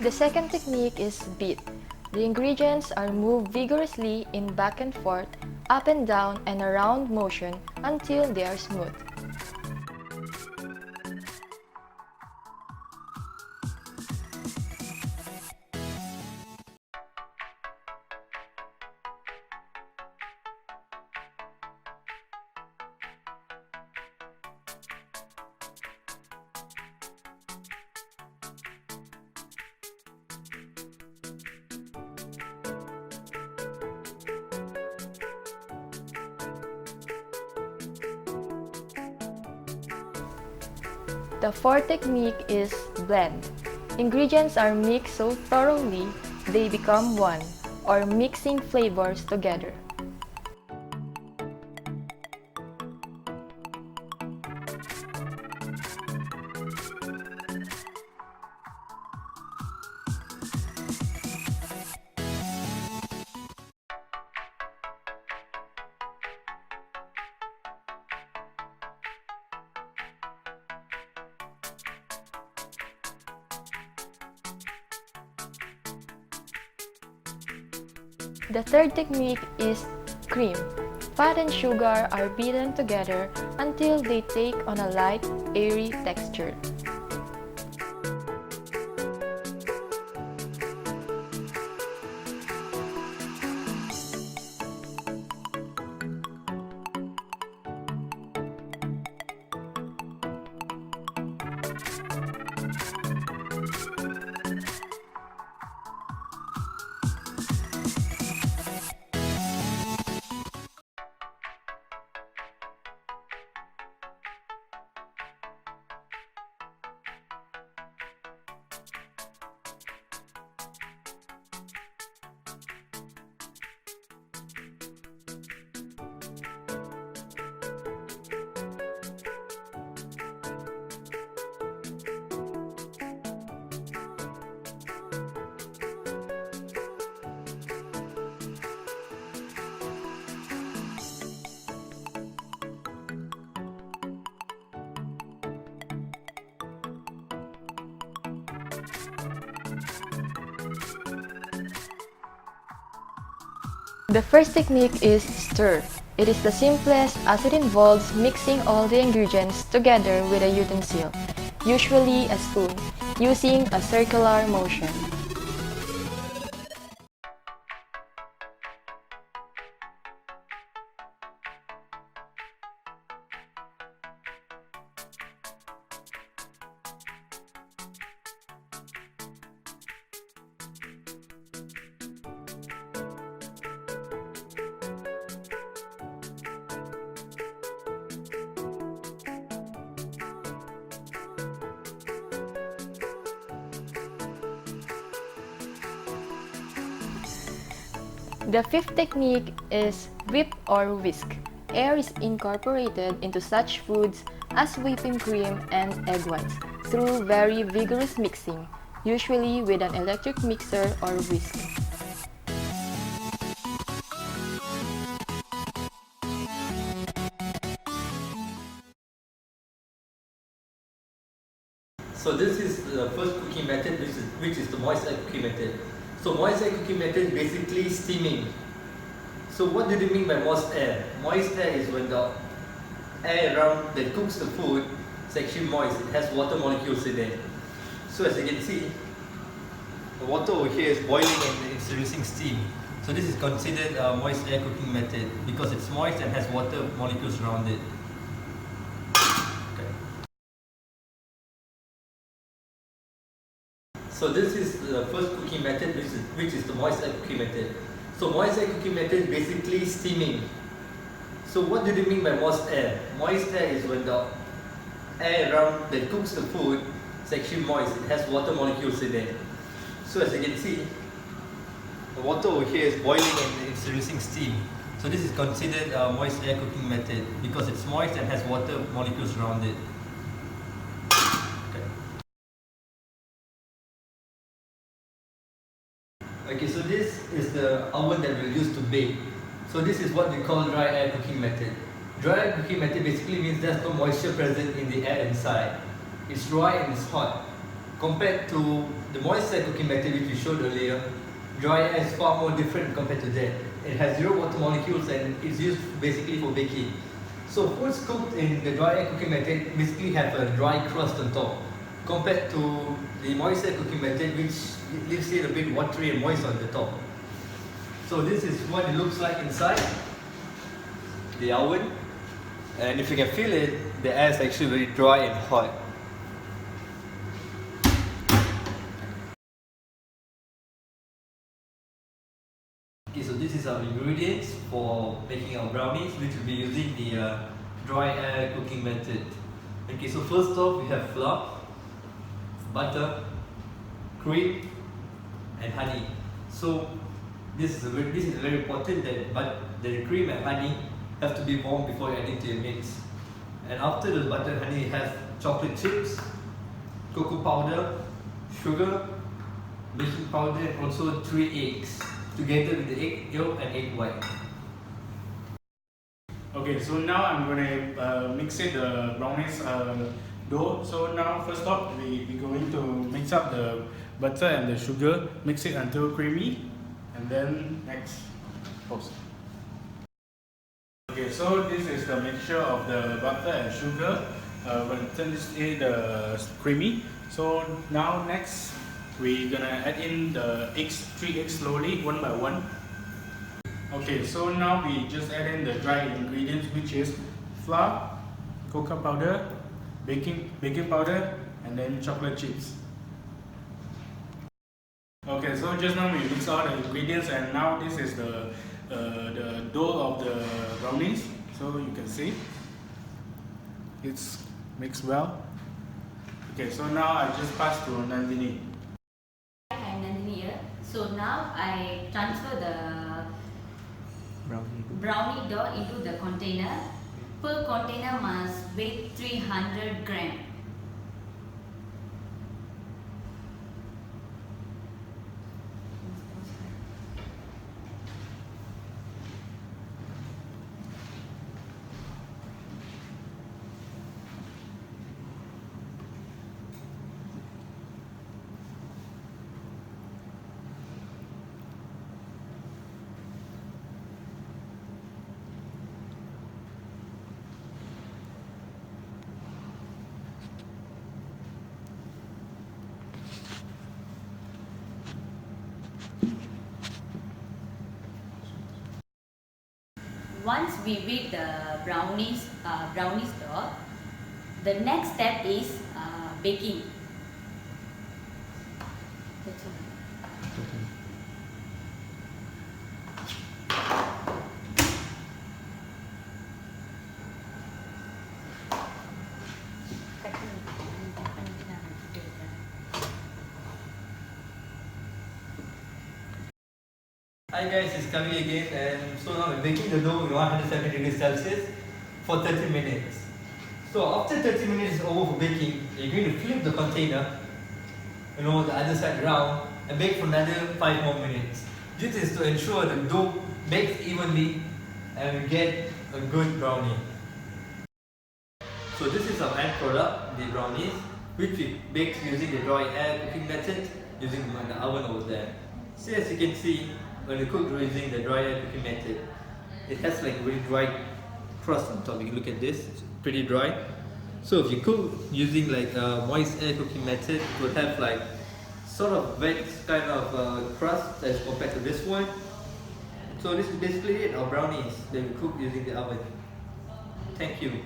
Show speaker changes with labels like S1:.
S1: The second technique is beat. The ingredients are moved vigorously in back and forth, up and down and around motion until they are smooth. The fourth technique is blend. Ingredients are mixed so thoroughly they become one, or mixing flavors together. The third technique is cream. Fat and sugar are beaten together until they take on a light, airy texture. The first technique is stir. It is the simplest as it involves mixing all the ingredients together with a utensil, usually a spoon, using a circular motion. The fifth technique is whip or whisk. Air is incorporated into such foods as whipping cream and egg whites through very vigorous mixing, usually with an electric mixer or whisk.
S2: So this is the first cooking method, which is the moist air cooking method. So moist air cooking method is basically steaming. So what do they mean by moist air? Moist air is when the air around that cooks the food is actually moist. It has water molecules in it. So as you can see, the water over here is boiling and it's releasing steam. So this is considered a moist air cooking method because it's moist and has water molecules around it. So this is the first cooking method, which is the moist air cooking method. So moist air cooking method is basically steaming. So what do they mean by moist air? Moist air is when the air around that cooks the food is actually moist. It has water molecules in it. So as you can see, the water over here is boiling and it's releasing steam. So this is considered a moist air cooking method because it's moist and has water molecules around it. Okay, so this is the oven that we'll use to bake. So this is what we call dry air cooking method. Dry air cooking method basically means there's no moisture present in the air inside. It's dry and it's hot. compared to the moist air cooking method which we showed earlier, dry air is far more different compared to that. It has zero water molecules and is used basically for baking. So foods cooked in the dry air cooking method basically have a dry crust on top, compared to the moist air cooking method which leaves it a bit watery and moist on the top. So this is what it looks like inside the oven, and if you can feel it, the air is actually very dry and hot. Okay, so this is our ingredients for making our brownies, which will be using the dry air cooking method. Okay, so first off we have flour, butter, cream and honey. So this is very important that the cream and honey have to be warm before you add it to your mix. And after the butter and honey, you have chocolate chips, cocoa powder, sugar, baking powder, and also 3 eggs, together with the egg yolk and egg white.
S3: Okay, so now I'm gonna mix it the brownies dough. So now first off, we're going to mix up the butter and the sugar, mix it until creamy, and then next, pause. Okay, so this is the mixture of the butter and sugar. When it turns creamy. So now next, we're gonna add in the eggs, 3 eggs slowly, one by one. Okay, so now we just add in the dry ingredients, which is flour, cocoa powder, baking powder, and then chocolate chips. Okay, so just now we mix all the ingredients, and now this is the dough of the brownies. So you can see it's mixed well. Okay, so now I just pass to Nandini.
S4: I'm Nandini here. So now I transfer the brownie dough into the container. Per container must weigh 300 gram. Once we whip the brownies dough, the next step is baking. That's all.
S2: Hi guys, it's Kavi again, and so now we're baking the dough in 170 degrees Celsius for 30 minutes. So after 30 minutes is over for baking, you're going to flip the container, the other side round, and bake for another 5 more minutes. This is to ensure the dough bakes evenly and we get a good brownie. So this is our end product, the brownies, which we baked using the dry air cooking method, using the oven over there. So as you can see, when you cook using the dry air cooking method, it has like really dry crust on top. You can look at this, it's pretty dry. So if you cook using like a moist air cooking method, it will have like sort of wet kind of crust as compared to this one. So this is basically it, our brownies that we cook using the oven. Thank you.